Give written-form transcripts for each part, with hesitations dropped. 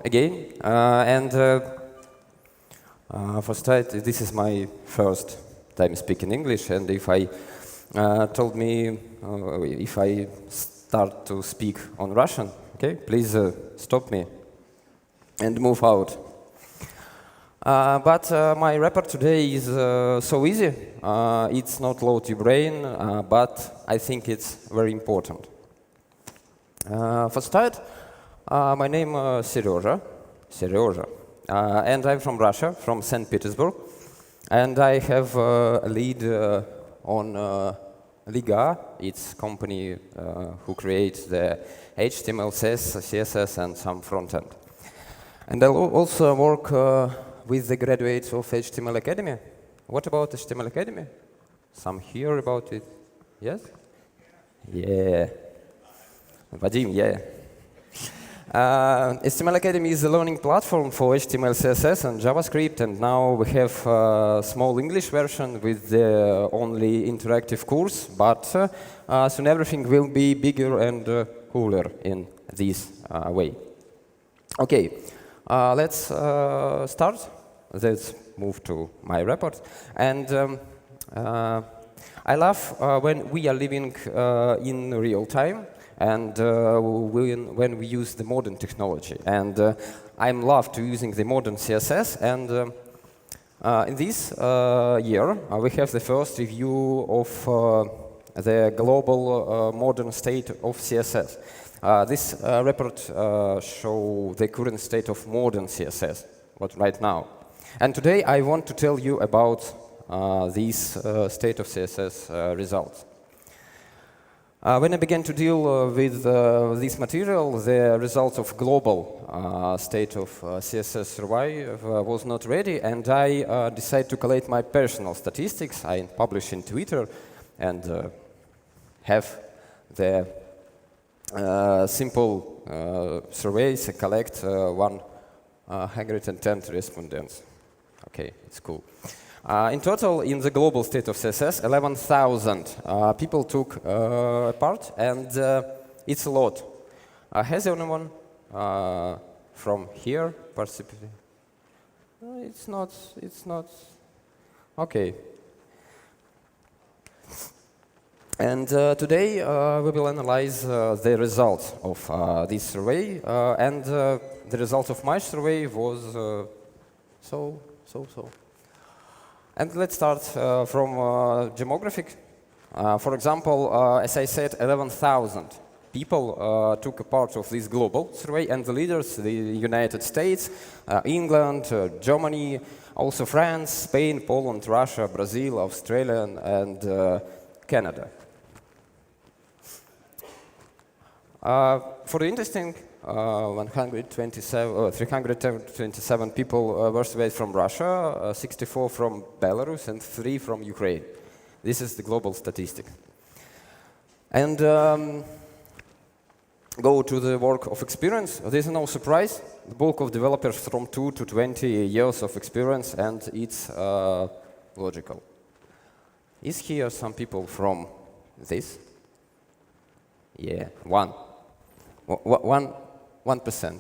again. For start, this is my first time speaking English, and if I if I start to speak on Russian, okay, please stop me and move out. But my report today is so easy. It's not load your brain, but I think it's very important. For start, my name is Seryozha, and I'm from Russia, from St. Petersburg, and I have a lead on Liga. It's a company who creates the HTML, CSS, and some front-end. And I also work with the graduates of HTML Academy. What about HTML Academy? Some hear about it? Yes? Yeah. Vadim, yeah. HTML Academy is a learning platform for HTML, CSS, and JavaScript, and now we have a small English version with the only interactive course, but soon everything will be bigger and cooler in this way. Okay, let's start. Let's move to my report. And I love when we are living in real time, and when we use the modern technology. And I'm love to using the modern CSS. And in this year, we have the first review of the global modern state of CSS. This report shows the current state of modern CSS, right now. And today I want to tell you about these state of CSS results. When I began to deal with this material, the results of global state of CSS survey was not ready, and I decided to collect my personal statistics. I publish in Twitter and have the simple surveys collect 110 respondents. Okay, it's cool. In total, in the global state of CSS, 11,000 people took part, and it's a lot. Has anyone from here participated? It's not. Okay. And today we will analyze the results of this survey, and the result of my survey was so. And let's start from demographic. For example, as I said, 11,000 people took a part of this global survey, and the leaders, the United States, England, Germany, also France, Spain, Poland, Russia, Brazil, Australia, and Canada. For the interesting, 327 people were surveyed from Russia, 64 from Belarus, and 3 from Ukraine. This is the global statistic. And go to the work of experience. There is no surprise. The bulk of developers from 2 to 20 years of experience, and it's logical. Is here some people from this? Yeah, 1%.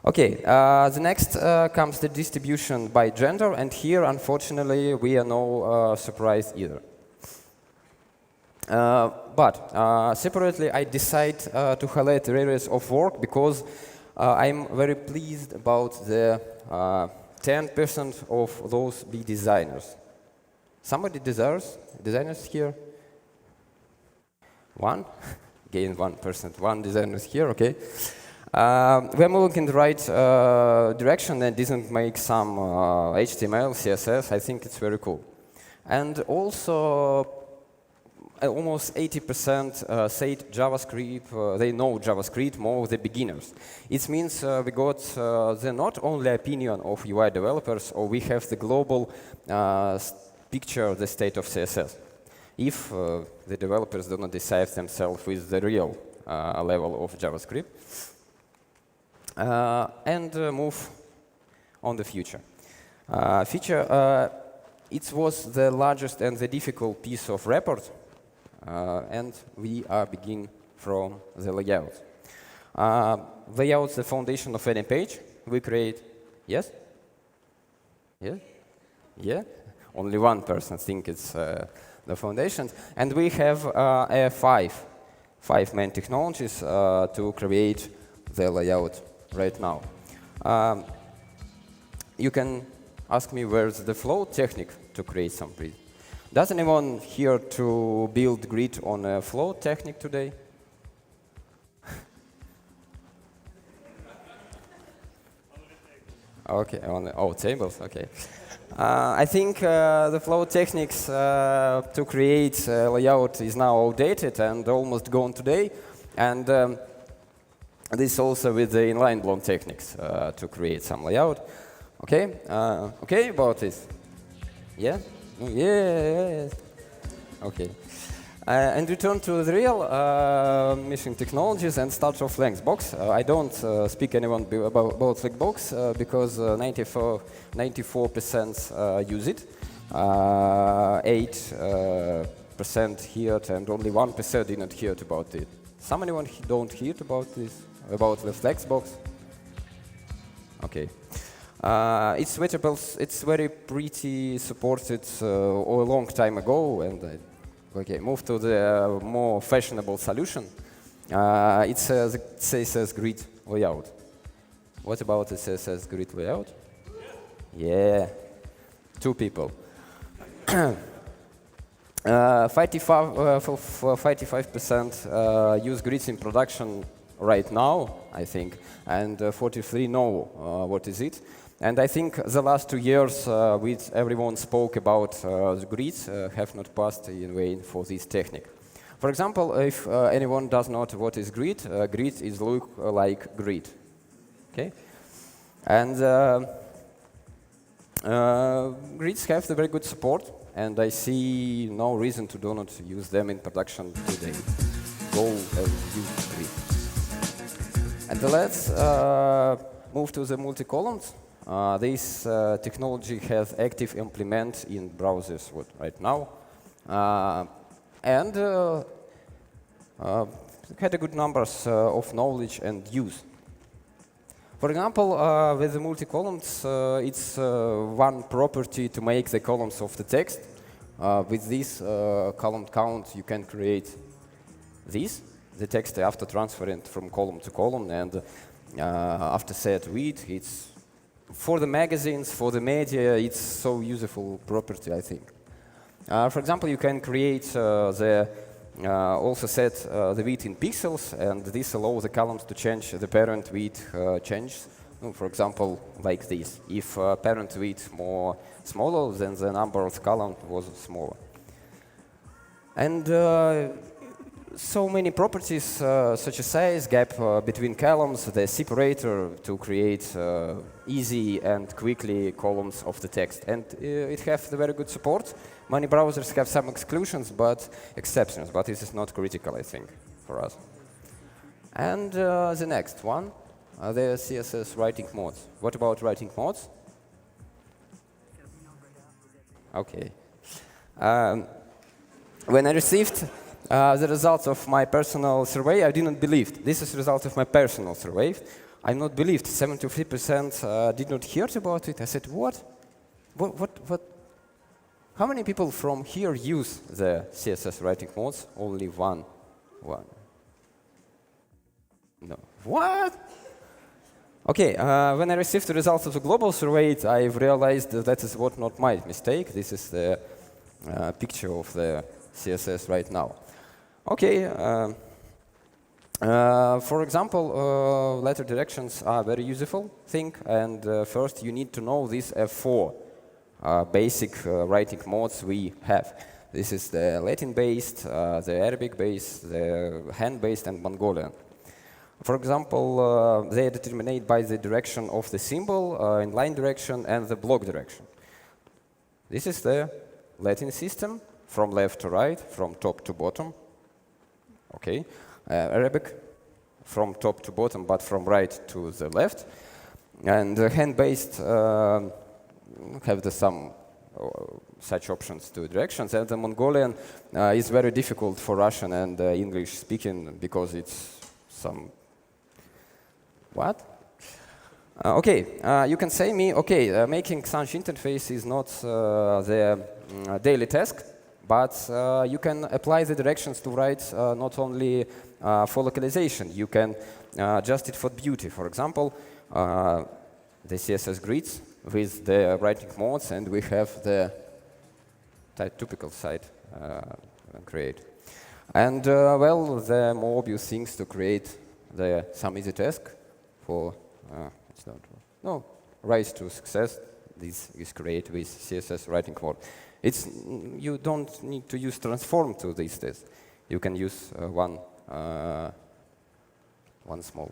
Okay, the next comes the distribution by gender, and here, unfortunately, we are no surprised either. But separately, I decide to highlight areas of work because I'm very pleased about the 10% of those be designers. Somebody designers here? One? Again, 1%. One designer is here, okay. We're moving in the right direction and didn't make some HTML, CSS. I think it's very cool. And also, almost 80% say JavaScript, they know JavaScript more of the beginners. It means we got the not only opinion of UI developers, or we have the global picture of the state of CSS. If the developers do not decide themselves with the real level of JavaScript, and move on the future. It was the largest and the difficult piece of report, and we begin from the layout. Layout's the foundation of any page. We create, yes? Yeah? Yeah? Only one person thinks it's the foundation. And we have five main technologies to create the layout right now. You can ask me where's the flow technique to create some grid. Does anyone here to build grid on a flow technique today? Okay, on tables, okay. I think the flow techniques to create layout is now outdated and almost gone today. And this also with the inline block techniques to create some layout. Okay, okay about this? Yeah? Yeah. Okay. And return to the real mission technologies and start off Flexbox. I don't speak anyone about Flexbox because 94% use it. 8% heard and only 1% did not hear about it. Some anyone don't hear about this, about the Flexbox? Okay. It's suitable, it's very pretty supported a long time ago, and okay, move to the more fashionable solution. It's the CSS grid layout. What about the CSS grid layout? Yeah, 2 people. 55% use grids in production right now, I think, and 43 know what is it. And I think the last 2 years, with everyone spoke about the grids, have not passed in vain for this technique. For example, if anyone does not know what is grid, grid is look like grid. Okay, and grids have the very good support, and I see no reason to do not use them in production today. Go and use grid. And let's move to the multi-columns. This technology has active implement in browsers right now, and had a good numbers of knowledge and use. For example, with the multi-columns, it's one property to make the columns of the text. With this column count, you can create this, the text after transferring from column to column, and after set width, it's for the magazines, for the media, it's so useful property, I think. For example, you can create also set the width in pixels, and this allows the columns to change the parent width changes. For example, like this. If parent width more smaller, then the number of columns was smaller. And so many properties, such as size, gap between columns, the separator to create easy and quickly columns of the text. And it has the very good support. Many browsers have some exclusions, but exceptions, but this is not critical, I think, for us. And the next one, the CSS writing modes. What about writing modes? Okay. When I received the results of my personal survey, I didn't believe. This is the result of my personal survey. I not believed. 73% did not hear about it. I said, what? What? How many people from here use the CSS writing modes? Only one. No. What? Okay, when I received the results of the global survey, I realized that is not my mistake. This is the picture of the CSS right now. Okay, for example, letter directions are a very useful thing, and first you need to know these F4 basic writing modes we have. This is the Latin-based, the Arabic-based, the Han-based, and Mongolian. For example, they are determined by the direction of the symbol, inline direction, and the block direction. This is the Latin system, from left to right, from top to bottom. Okay, Arabic, from top to bottom, but from right to the left. And the hand-based have some such options to directions. And the Mongolian is very difficult for Russian and English speaking because it's some What? Okay, you can say me, okay, making such interface is not the daily task, but you can apply the directions to write not only for localization, you can adjust it for beauty. For example, the CSS grids with the writing modes, and we have the typical site create. And well, the more obvious things to create some easy task for rise to success. This is created with CSS writing mode. You don't need to use transform to this test. You can use one small.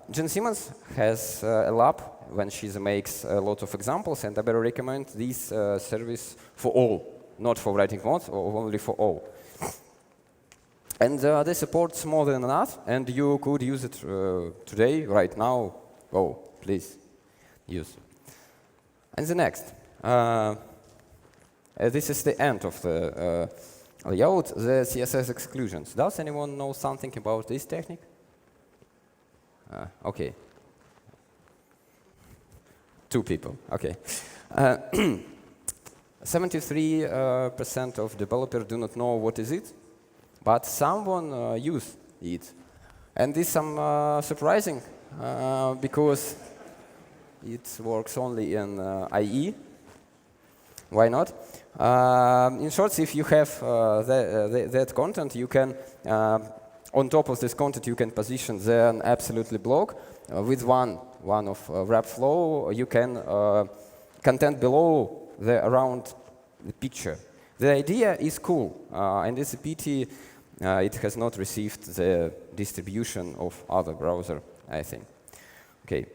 Jen Simmons has a lab when she makes a lot of examples, and I better recommend this service for all, not for writing modes, or only for all. And they support more than enough, and you could use it today, right now. Oh, please, use. And the next. This is the end of the layout, the CSS exclusions. Does anyone know something about this technique? Okay. 2 people, okay. 73% of developers do not know what is it, but someone use it. And this is surprising, because it works only in IE. Why not? In short, if you have that content, you can, on top of this content, you can position an absolutely block with one of wrap flow. You can content below around the picture. The idea is cool, and it's a pity it has not received the distribution of other browser, I think. Okay.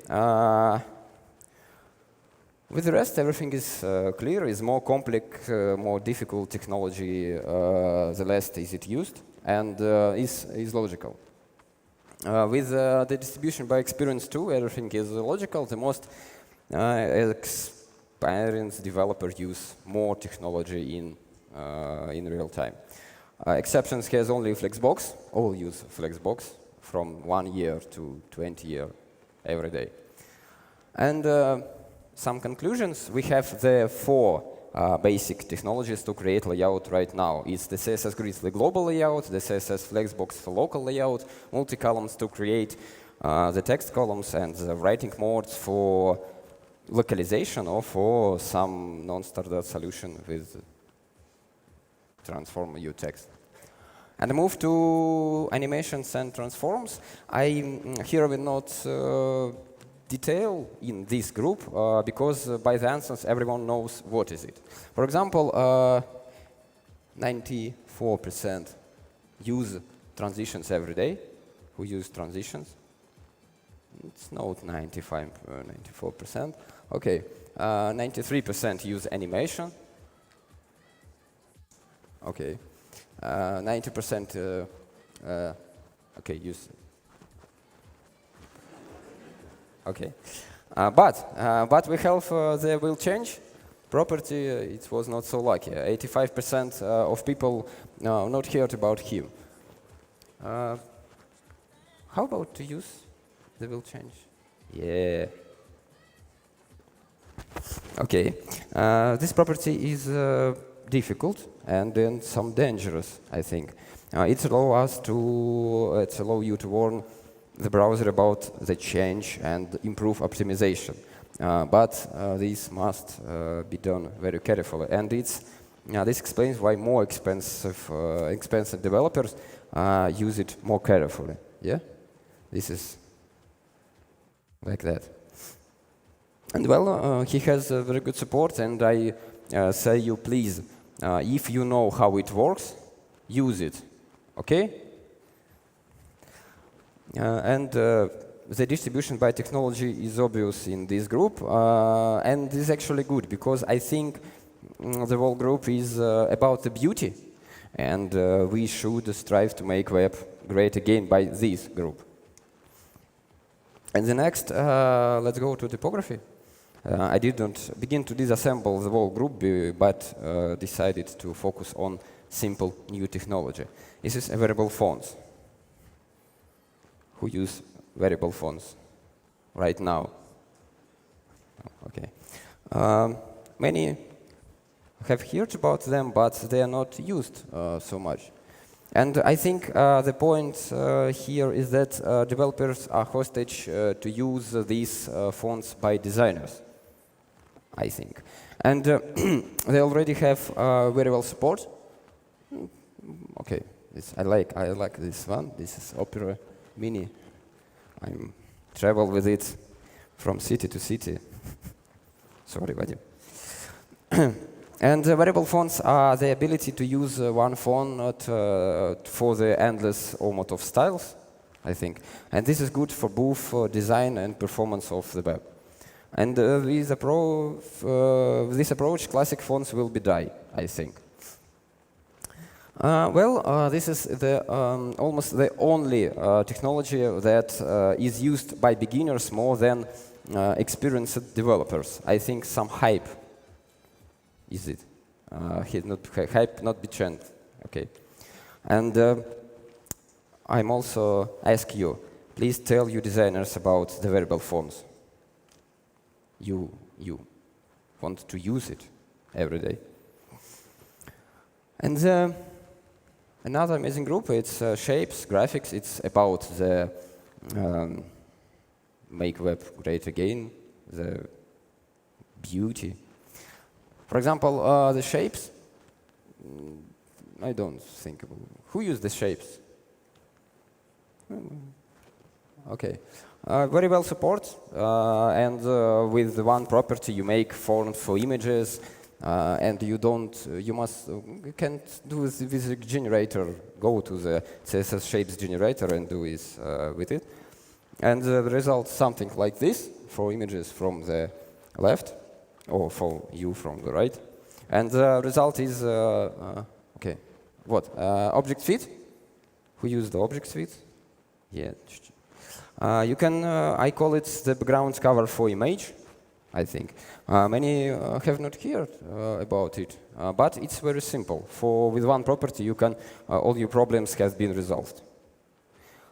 With the rest, everything is clear. It's more complex, more difficult technology, the less is it used, and is logical. With the distribution by experience too, everything is logical. The most experienced developers use more technology in real time. Exceptions has only Flexbox. All use Flexbox from 1 year to 20 years every day. And some conclusions. We have the 4 basic technologies to create layout right now. It's the CSS grids, the global layout, the CSS Flexbox for local layout, MultiColumns to create the text columns, and the writing modes for localization or for some non-standard solution with transform your text. And move to animations and transforms. Here will not detail in this group because by the answers everyone knows what is it. For example, 94% use transitions every day. Who use transitions? It's not 94%. Okay, 93% use animation. Okay, 90% okay, use. Okay, but we have the will change property. It was not so lucky. 85% of people not heard about him. How about to use the will change? Yeah. Okay, this property is difficult and then some dangerous, I think. It allows you to warn the browser about the change and improve optimization. But this must be done very carefully. And this explains why more expensive developers use it more carefully. Yeah, this is like that. And well, he has very good support, and I say you please, if you know how it works, use it. Okay? And the distribution by technology is obvious in this group, and this is actually good because I think the whole group is about the beauty, and we should strive to make web great again by this group. And the next, let's go to typography. I didn't begin to disassemble the whole group, but decided to focus on simple new technology. This is variable fonts. Who use variable fonts? right now. Okay. Many have heard about them, but they are not used so much. And I think the point here is that developers are hostage to use these fonts by designers, I think. And they already have very well support. Okay, I like this one. This is Opera Mini. I travel with it from city to city. Sorry, Vadim. And variable fonts are the ability to use one font for the endless amount of styles, I think. And this is good for both design and performance of the web. And with this approach, classic fonts will be die, I think. This is almost the only technology that is used by beginners more than experienced developers. I think some hype is it. Hype not be trend. Okay. And I'm also ask you, please tell your designers about the variable fonts. You want to use it every day. And another amazing group, it's Shapes, Graphics. It's about the make web great again, the beauty. For example, the shapes, I don't think about who used the shapes. Okay, very well support, and with one property you make fonts for images, and you can't do this with a generator. Go to the CSS shapes generator and do this with it, and the result something like this for images from the left. Or for you from the right. And the result is, okay, what? Object fit? Who used the object fit? Yeah. You can, I call it the background cover for image, I think. Many have not heard about it, but it's very simple. With one property, you can, all your problems have been resolved.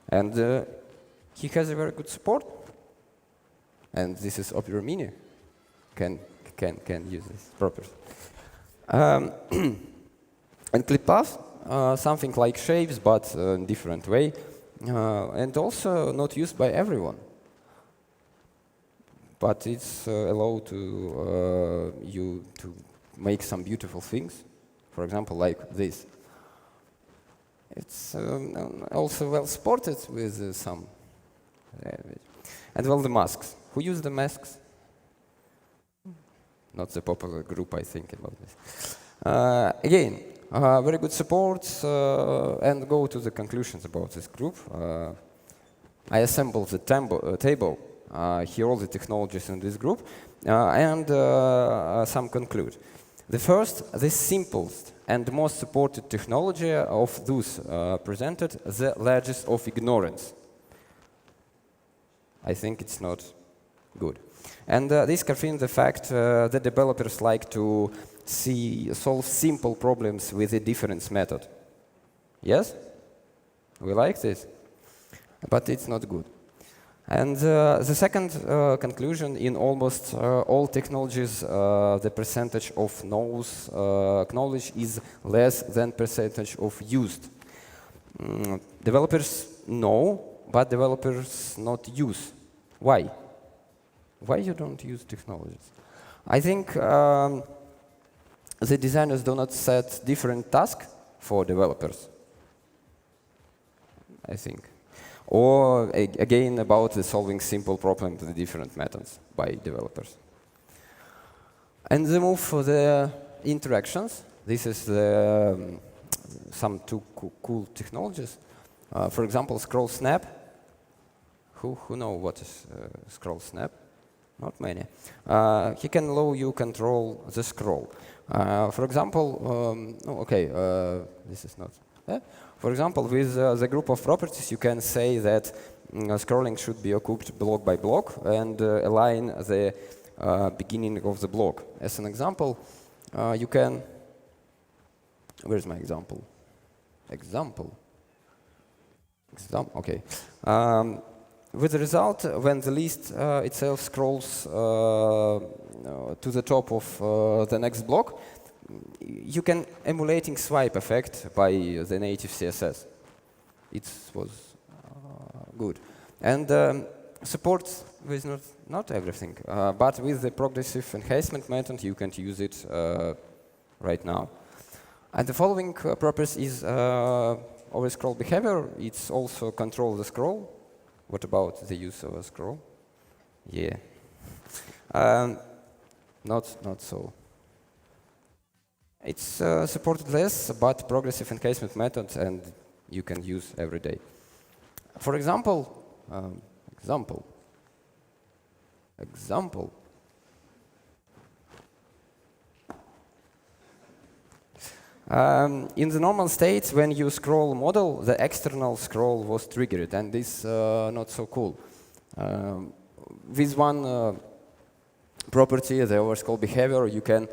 And he has a very good support. And this is Opera Mini. Can use this property. And ClipPath, something like shapes, but in different way, and also not used by everyone. But it's allowed to you to make some beautiful things. For example, like this. It's also well supported with some. And well, the masks. Who use the masks? Not the popular group, I think, about this. Again, very good support, and go to the conclusions about this group. I assembled the table, here all the technologies in this group, and some conclude. The first, the simplest and most supported technology of those presented, the largest of ignorance. I think it's not good. And this confirms the fact that developers like to solve simple problems with a difference method. Yes? We like this? But it's not good. And the second conclusion, in almost all technologies, the percentage of knowledge is less than percentage of used. Developers know, but developers not use. Why? Why you don't use technologies? I think the designers do not set different tasks for developers. I think. Or again, about solving simple problems with different methods by developers. And the move for the interactions. This is some two cool technologies. For example, scroll snap. Who know what is scroll snap? Not many. He can allow you control the scroll. For example, this is not. For example, with the group of properties, you can say that scrolling should be occuped block by block and align the beginning of the block. As an example, you can. Where's my example? Okay. with the result, when the list itself scrolls to the top of the next block, you can emulating swipe effect by the native CSS. It was good. And supports with not everything, but with the progressive enhancement method, you can use it right now. And the following purpose is over scroll behavior. It's also control the scroll. What about the use of a scroll? Yeah. Not so. It's supported less, but progressive enhancement method, and you can use every day. For example, in the normal state, when you scroll model, the external scroll was triggered, and this not so cool. With one property, the overscroll behavior, you can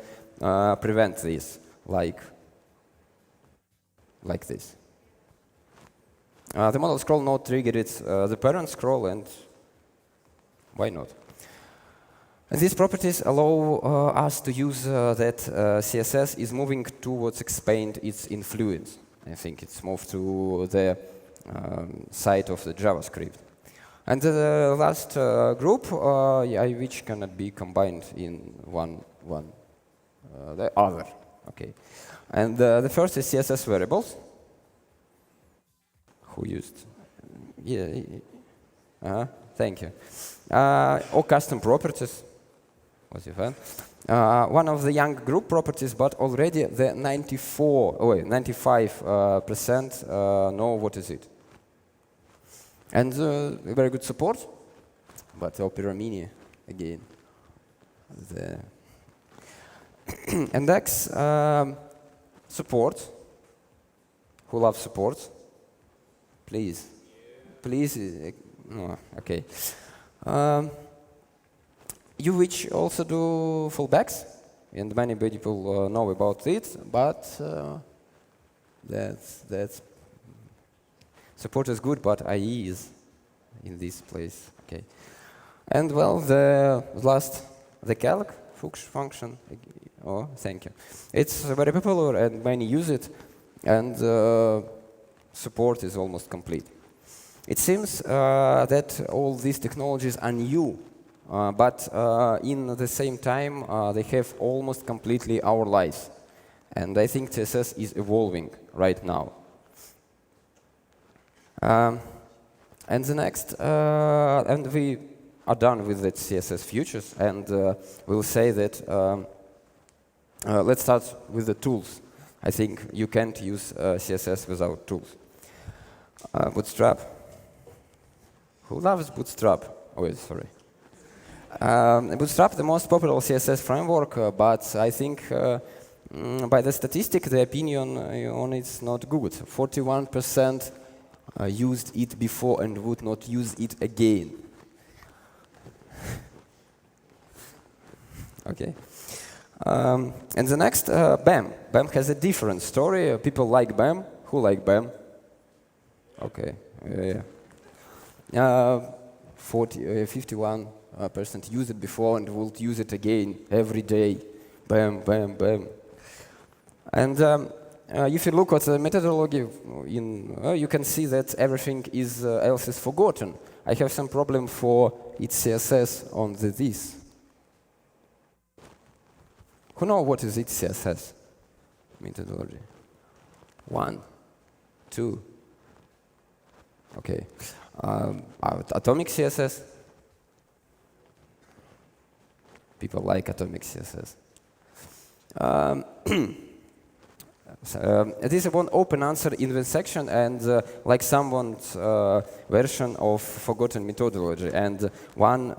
prevent this, like this. The model scroll not triggered the parent scroll, and why not? And these properties allow us to use that CSS is moving towards expand its influence. I think it's moved to the side of the JavaScript. And the last group, which cannot be combined in one the other. Okay. And the first is CSS variables. Who used? Yeah. Thank you. Or custom properties. What's your fan? One of the young group properties, but already the 95% know what is it. And very good support, but Opera Mini again. And X support. Who loves support? Please. Please. No, okay. You which also do fallbacks, and many people know about it, but that's support is good, but IE is in this place. Okay. And well, the last, the calc function. Oh, thank you. It's very popular, and many use it, and support is almost complete. It seems that all these technologies are new, but in the same time, they have almost completely our lives. And I think CSS is evolving right now. And the next, and we are done with the CSS futures, and we'll say that let's start with the tools. I think you can't use CSS without tools. Bootstrap. Who loves Bootstrap? Oh, wait, sorry. Bootstrap, the most popular CSS framework, but I think by the statistic, the opinion on it's not good. 41% used it before and would not use it again. Okay. And the next, BAM. BAM has a different story. People like BAM. Who like BAM? Okay. Yeah. 51% used it before and will use it again every day. BAM, BAM, BAM. And if you look at the methodology, you can see that everything else is forgotten. I have some problem for its CSS on this. Who knows what is its CSS methodology? 1, 2. Okay. Atomic CSS. People like atomic CSS. This is one open answer in the section, and like someone's version of forgotten methodology. And one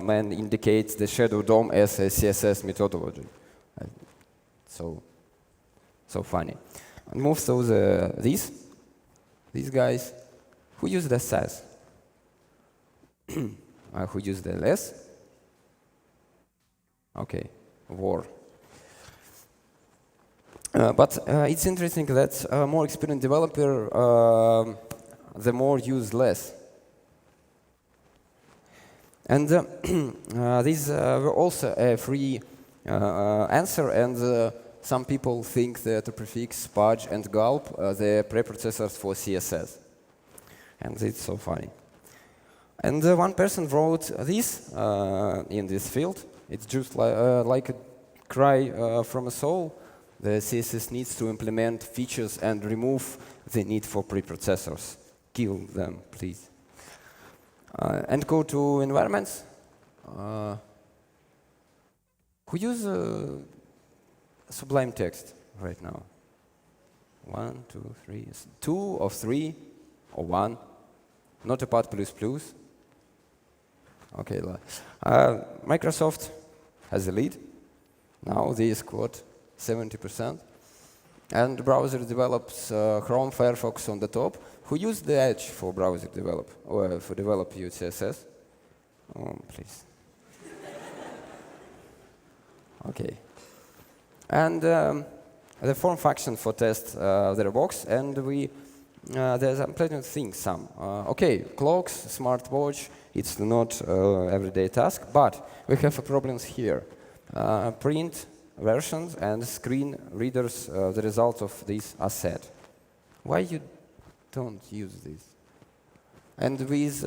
man indicates the shadow DOM as a CSS methodology. So funny. And move through these guys. Who use the SAS? Who use the LS? Okay, war. But it's interesting that more experienced developer, the more use less. And these were also a free answer, and some people think that the prefix, purge, and gulp are the preprocessors for CSS. And it's so funny. And one person wrote this in this field. It's just like a cry from a soul. The CSS needs to implement features and remove the need for preprocessors. Kill them, please. And go to environments. Who use Sublime Text right now? 1, 2, 3. 2 or 3 or 1. Not a part plus. Okay. Microsoft has the lead. Now they scored 70%. And the browser develops Chrome, Firefox on the top. Who used the Edge for browser develop or for develop your CSS? Oh, please. Okay. And the form function for test the box, and there's plenty of things. Okay, clocks, SmartWatch. It's not everyday task, but we have problems here. Print versions and screen readers the results of this asset. Why you don't use this? And with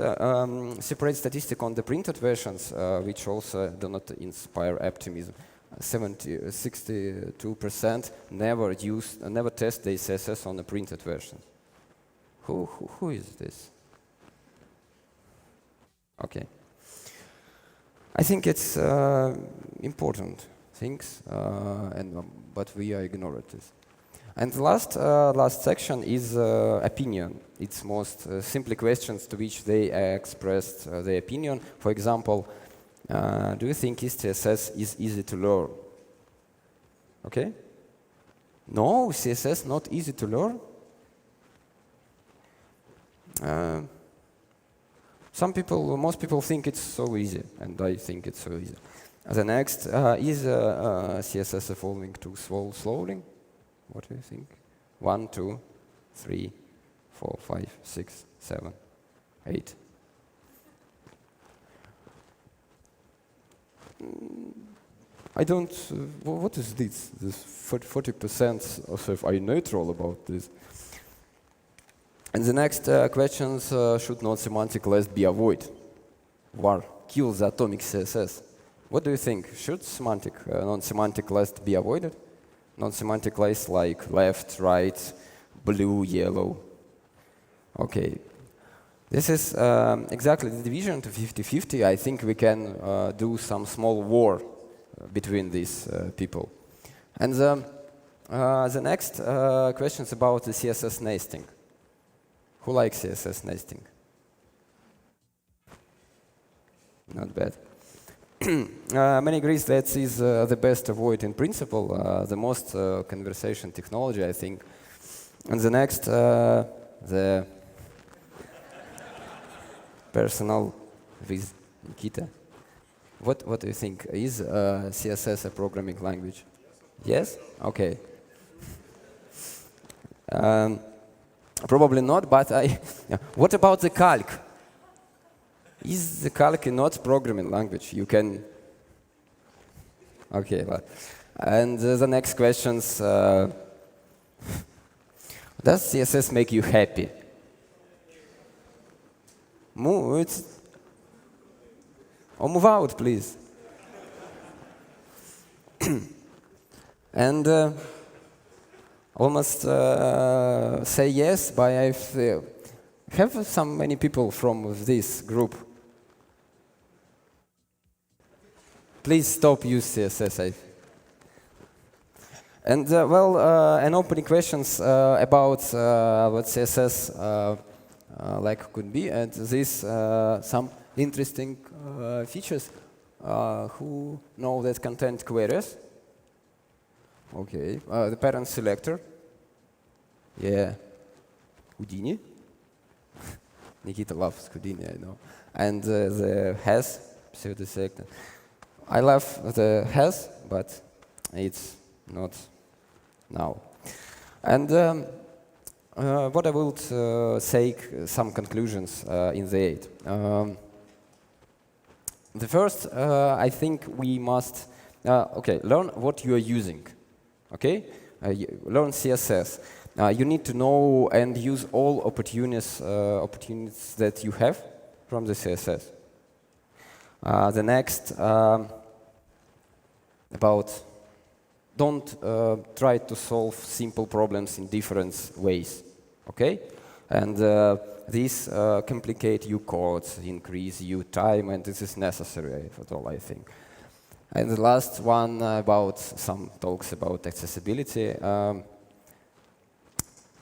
separate statistic on the printed versions, which also do not inspire optimism. 62% never test the CSS on the printed version. Who is this? Okay. I think it's important things, but we are ignoring this. And the last section is opinion. It's most simple questions to which they expressed their opinion. For example, do you think CSS is easy to learn? Okay? No, CSS not easy to learn. Most people think it's so easy, and I think it's so easy. The next is CSS evolving too slowly. What do you think? 1, 2, 3, 4, 5, 6, 7, 8. I don't. What is this? This 40% of I neutral about this. And the next questions should not semantic less be avoided. War kills the atomic CSS. What do you think? Should non-semantic less be avoided? Non-semantic less like left, right, blue, yellow. Okay. This is exactly the division to 50-50. I think we can do some small war between these people. And the next question is about the CSS nesting. Who likes CSS nesting? Not bad. Many agrees that is the best avoid in principle, the most conversation technology, I think. And the next, the personal with Nikita. What do you think? Is CSS a programming language? Yes? Okay. Probably not, but what about the calc? Is the calc not programming language? You can. Okay, well. And the next questions. Does CSS make you happy? Move out, please. And almost say yes, but I have many people from this group. Please stop use CSS. And an opening questions about what CSS like could be, and this some interesting features. Who know that content queries? Okay, the parent selector. Yeah, Houdini. Nikita loves Houdini, I know. And the has pseudo selector. I love the has, but it's not now. And what I would say some conclusions in the 8. The first, I think we must learn what you are using. Okay, learn CSS. You need to know and use all opportunities that you have from the CSS. The next about don't try to solve simple problems in different ways. Okay, and this complicate your codes, increase your time, and this is necessary at all, I think. And the last one about some talks about accessibility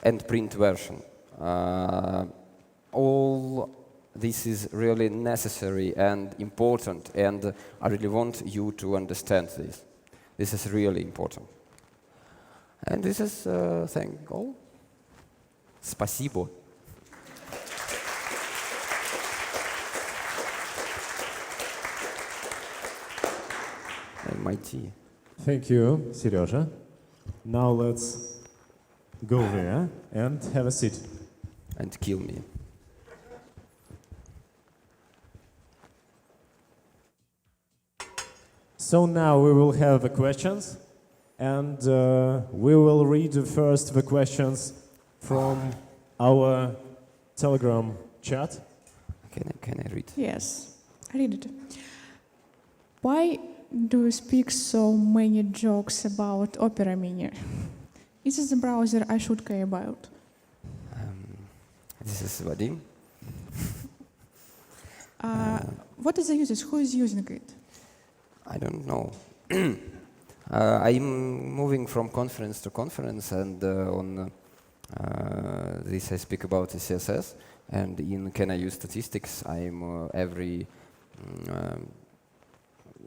and print version. All this is really necessary and important, and I really want you to understand this. This is really important. And this is thank all. Спасибо. And my tea. Thank you, Seryozha. Now let's go there and have a seat. And kill me. So now we will have the questions, and we will read first the questions from our Telegram chat. Can I read? Yes, I read it. Why do you speak so many jokes about Opera Mini? Is this the browser I should care about? This is Vadim. What is the usage? Who is using it? I don't know. I'm moving from conference to conference, and on this I speak about the CSS. And in Can I Use Statistics, I'm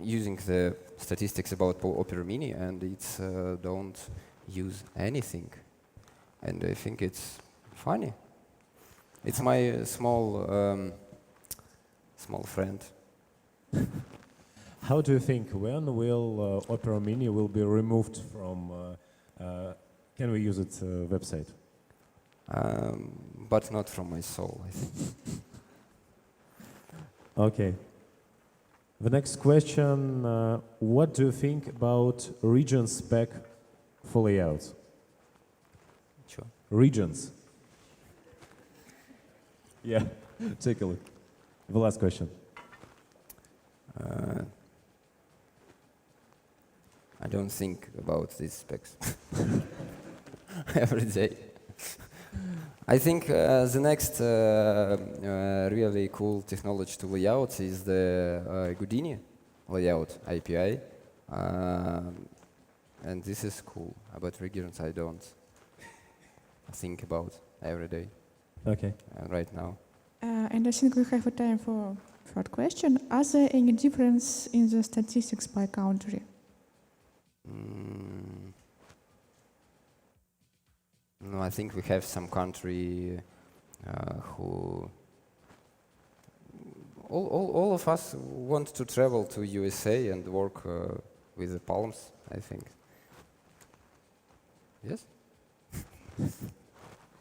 using the statistics about Opera Mini, and it's don't use anything. And I think it's funny. It's my small friend. How do you think, when will Opera Mini will be removed from Can We Use It website? But not from my soul, I think. Okay. The next question, what do you think about regions spec for layouts? Sure. Regions. Yeah, take a look. The last question. I don't think about these specs every day. I think the next really cool technology to layout is the Houdini layout API. And this is cool. About regions, I don't think about every day. Okay. Right now. And I think we have a time for third question. Are there any difference in the statistics by country? No, I think we have some country who all of us want to travel to USA and work with the palms, I think. Yes?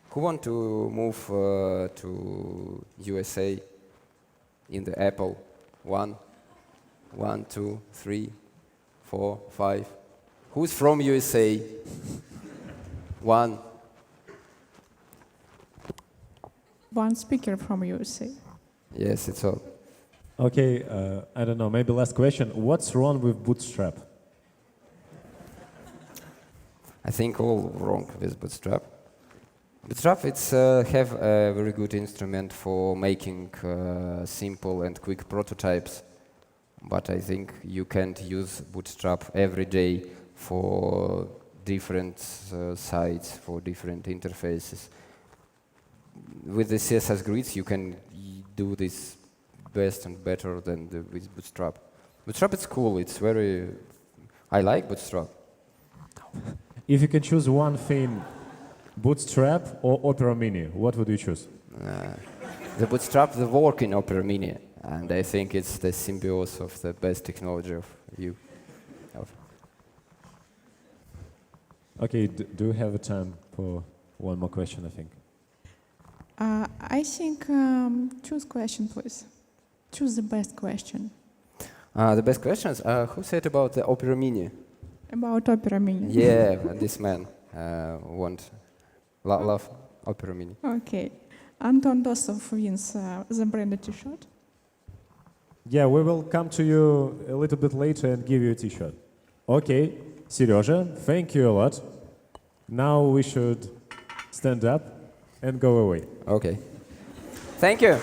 Who want to move to USA in the Apple? 1, 2, 3, 4, 5. Who's from USA? 1. One speaker from USA. Yes, it's all. Okay, I don't know, maybe last question. What's wrong with Bootstrap? I think all wrong with Bootstrap. Bootstrap it's have a very good instrument for making simple and quick prototypes, but I think you can't use Bootstrap every day for different sites, for different interfaces. With the CSS grids, you can do this best and better than with Bootstrap. Bootstrap is cool. It's very. I like Bootstrap. If you can choose one theme, Bootstrap or Opera Mini, what would you choose? The Bootstrap, the work in Opera Mini, and I think it's the symbiosis of the best technology of you. Okay, do you have a time for one more question, I think? I think choose question, please. Choose the best question. The best questions? Who said about the Opera Mini? About Opera Mini. Yeah, this man love Opera Mini. Okay. Anton Dostov wins the branded t-shirt. Yeah, we will come to you a little bit later and give you a t-shirt. Okay, Seryozha, thank you a lot. Now we should stand up and go away. Okay. Thank you.